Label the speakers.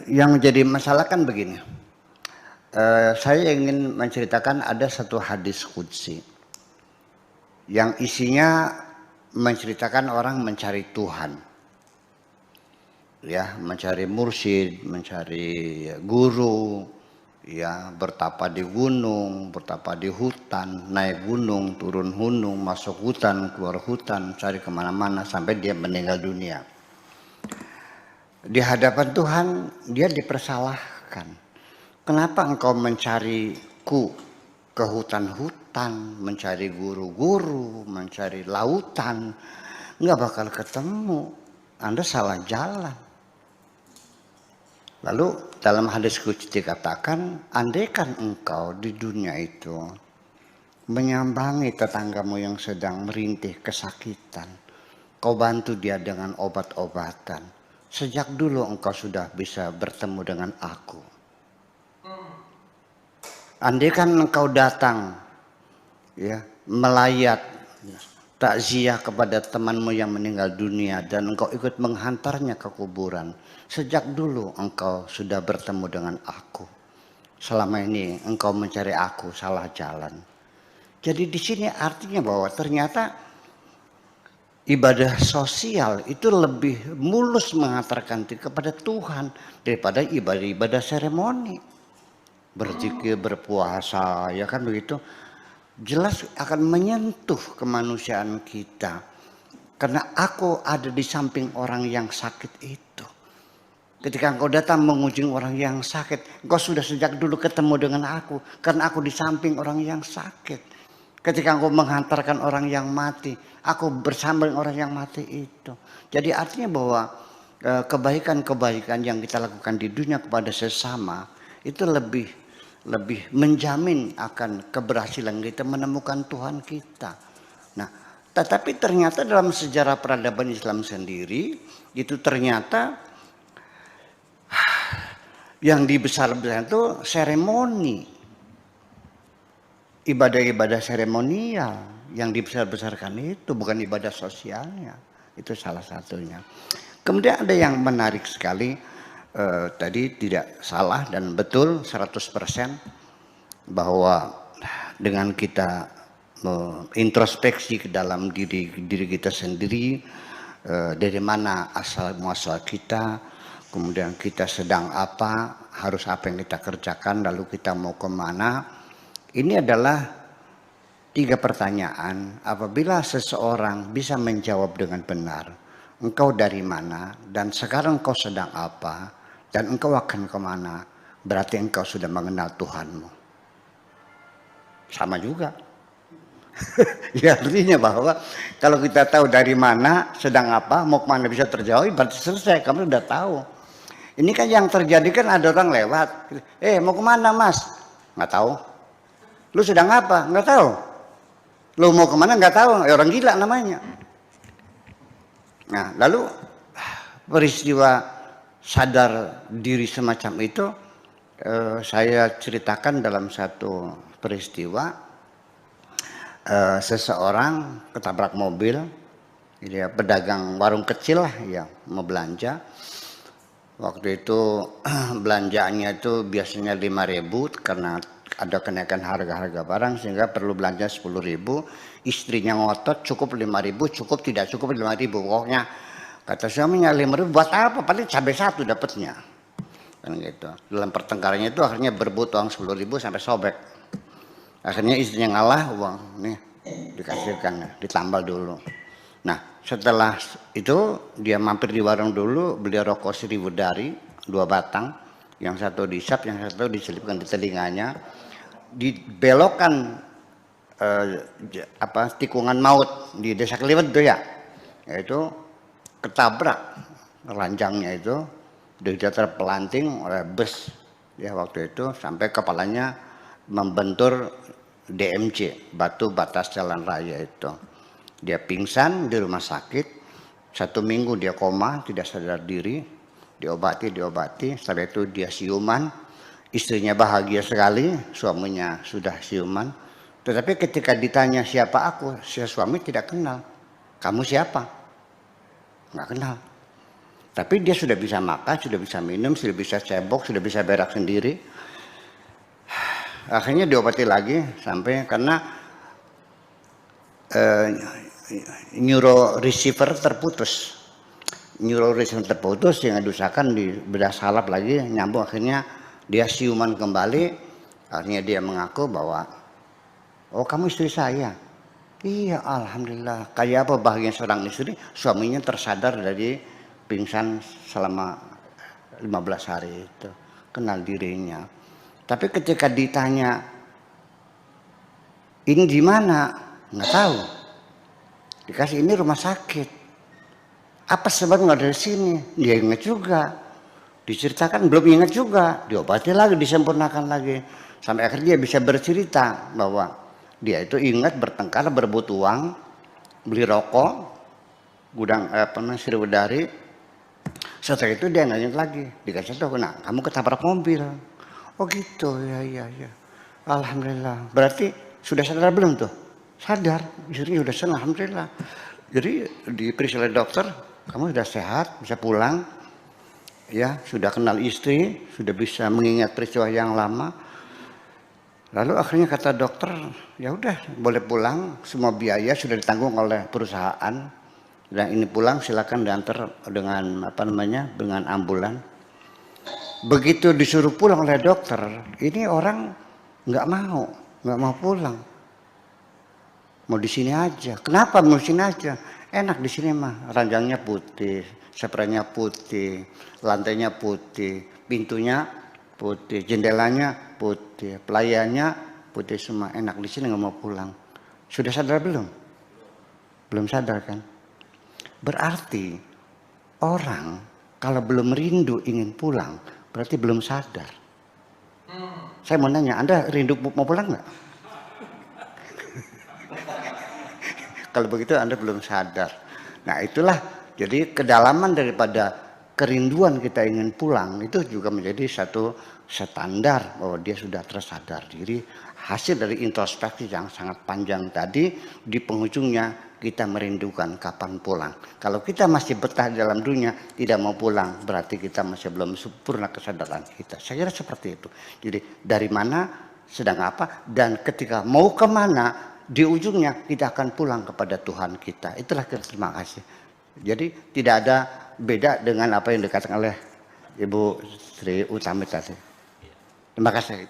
Speaker 1: Yang menjadi masalah kan begini, saya ingin menceritakan ada satu hadis qudsi yang isinya menceritakan orang mencari Tuhan, ya, mencari mursyid, mencari guru, ya, bertapa di gunung, bertapa di hutan, naik gunung, turun gunung, masuk hutan, keluar hutan, cari kemana-mana sampai dia meninggal dunia. Di hadapan Tuhan dia dipersalahkan. Kenapa engkau mencariku ke hutan-hutan, mencari guru-guru, mencari lautan, nggak bakal ketemu. Anda salah jalan. Lalu dalam hadis qudsi dikatakan, andaikan engkau di dunia itu menyambangi tetanggamu yang sedang merintih kesakitan, kau bantu dia dengan obat-obatan. Sejak dulu engkau sudah bisa bertemu dengan aku. Andaikan engkau datang, ya, melayat takziah kepada temanmu yang meninggal dunia dan engkau ikut menghantarnya ke kuburan, sejak dulu engkau sudah bertemu dengan aku. Selama ini engkau mencari aku salah jalan. Jadi di sini artinya bahwa ternyata ibadah sosial itu lebih mulus mengantarkan kepada Tuhan daripada ibadah-ibadah seremoni. Berzikir, berpuasa, ya kan begitu. Jelas akan menyentuh kemanusiaan kita. Karena aku ada di samping orang yang sakit itu. Ketika engkau datang mengunjungi orang yang sakit, engkau sudah sejak dulu ketemu dengan aku. Karena aku di samping orang yang sakit. Ketika engkau menghantarkan orang yang mati, aku bersama dengan orang yang mati itu. Jadi artinya bahwa kebaikan-kebaikan yang kita lakukan di dunia kepada sesama itu lebih menjamin akan keberhasilan kita menemukan Tuhan kita. Nah, tetapi ternyata dalam sejarah peradaban Islam sendiri itu ternyata yang dibesar-besarkan itu seremoni, ibadah-ibadah seremonial yang dibesar-besarkan itu bukan ibadah sosialnya. Itu salah satunya. Kemudian ada yang menarik sekali. Tadi tidak salah dan betul 100% bahwa dengan kita introspeksi ke dalam diri kita sendiri, dari mana asal muasal kita, kemudian kita sedang apa, harus apa yang kita kerjakan, lalu kita mau kemana. Ini adalah 3 pertanyaan. Apabila seseorang bisa menjawab dengan benar, engkau dari mana dan sekarang engkau sedang apa, dan engkau akan kemana, berarti engkau sudah mengenal Tuhanmu. Sama juga. Ya artinya bahwa kalau kita tahu dari mana, sedang apa, mau kemana bisa terjauh, berarti selesai, kamu sudah tahu. Ini kan yang terjadi kan ada orang lewat, mau kemana mas? Nggak tahu. Lu sedang apa? Nggak tahu. Lu mau kemana? Nggak tahu, orang gila namanya. Nah lalu peristiwa sadar diri semacam itu saya ceritakan dalam satu peristiwa. Seseorang ketabrak mobil, dia pedagang warung kecil lah ya, mau belanja. Waktu itu belanjaannya itu biasanya 5.000 karena ada kenaikan harga-harga barang sehingga perlu belanja 10.000. Istrinya ngotot cukup 5.000, cukup tidak cukup 5.000, pokoknya kata suaminya 5.000 buat apa? Paling cabai 1 dapatnya. Kan gitu. Dalam pertengkarannya itu akhirnya berebut uang 10.000 sampai sobek. Akhirnya istrinya ngalah, uang nih dikasihkan, ditambal dulu. Nah setelah itu dia mampir di warung dulu, beli rokok 1.000 dari 2 batang. Yang satu diisap, yang satu diselipkan di telinganya. Dibelokkan tikungan maut di desa Keliwet itu ya. Yaitu ketabrak ranjangnya itu, dia terpelanting oleh bus ya waktu itu sampai kepalanya membentur DMC, batu batas jalan raya itu. Dia pingsan di rumah sakit, 1 minggu dia koma, tidak sadar diri, diobati, setelah itu dia siuman, istrinya bahagia sekali, suaminya sudah siuman. Tetapi ketika ditanya siapa aku, si suami tidak kenal. Kamu siapa? Nggak kenal. Tapi dia sudah bisa makan, sudah bisa minum, sudah bisa cebok, sudah bisa berak sendiri. Akhirnya diobati lagi sampai karena neuro receiver terputus. Neuro receiver terputus yang diusahakan di bedah salap lagi nyambung, akhirnya dia siuman kembali. Akhirnya dia mengaku bahwa, oh kamu istri saya. Iya, alhamdulillah. Kayak apa bahagia seorang istri, suaminya tersadar dari pingsan selama 15 hari itu, kenal dirinya. Tapi ketika ditanya ini di mana, nggak tahu. Dikasih ini rumah sakit. Apa sebabnya nggak dari sini? Dia ingat juga. Diceritakan belum ingat juga. Diobati lagi, disempurnakan lagi. Sampai akhirnya dia bisa bercerita bahwa dia itu ingat bertengkar, berebut uang, beli rokok, gudang Sriwedari. Setelah itu dia nggak ingat lagi. Dikasih tahu, nah kamu ketabrak mobil. Oh gitu, ya. Alhamdulillah. Berarti sudah sadar belum tuh? Sadar, istrinya sudah senang, alhamdulillah. Jadi diperiksa oleh dokter, kamu sudah sehat, bisa pulang. Ya, sudah kenal istri, sudah bisa mengingat peristiwa yang lama. Lalu akhirnya kata dokter, ya udah boleh pulang, semua biaya sudah ditanggung oleh perusahaan. Dan ini pulang silakan diantar dengan dengan ambulan. Begitu disuruh pulang oleh dokter, ini orang nggak mau pulang. Mau di sini aja. Kenapa mau di sini aja? Enak di sini mah. Ranjangnya putih, spraynya putih, lantainya putih, pintunya putih, jendelanya putih, pelayannya putih semua. Enak di sini, nggak mau pulang. Sudah sadar belum? Belum sadar kan? Berarti orang kalau belum rindu ingin pulang, berarti belum sadar. Saya mau nanya, Anda rindu mau pulang nggak? Kalau begitu Anda belum sadar. Nah itulah, jadi kedalaman daripada kerinduan kita ingin pulang itu juga menjadi satu standar bahwa dia sudah tersadar diri. Hasil dari introspeksi yang sangat panjang tadi, di penghujungnya kita merindukan kapan pulang. Kalau kita masih betah dalam dunia, tidak mau pulang, berarti kita masih belum sempurna kesadaran kita. Saya kira seperti itu. Jadi dari mana, sedang apa, dan ketika mau kemana, di ujungnya kita akan pulang kepada Tuhan kita. Itulah terima kasih. Jadi tidak ada beda dengan apa yang dikatakan oleh Ibu Sri Utami tadi. Terima kasih.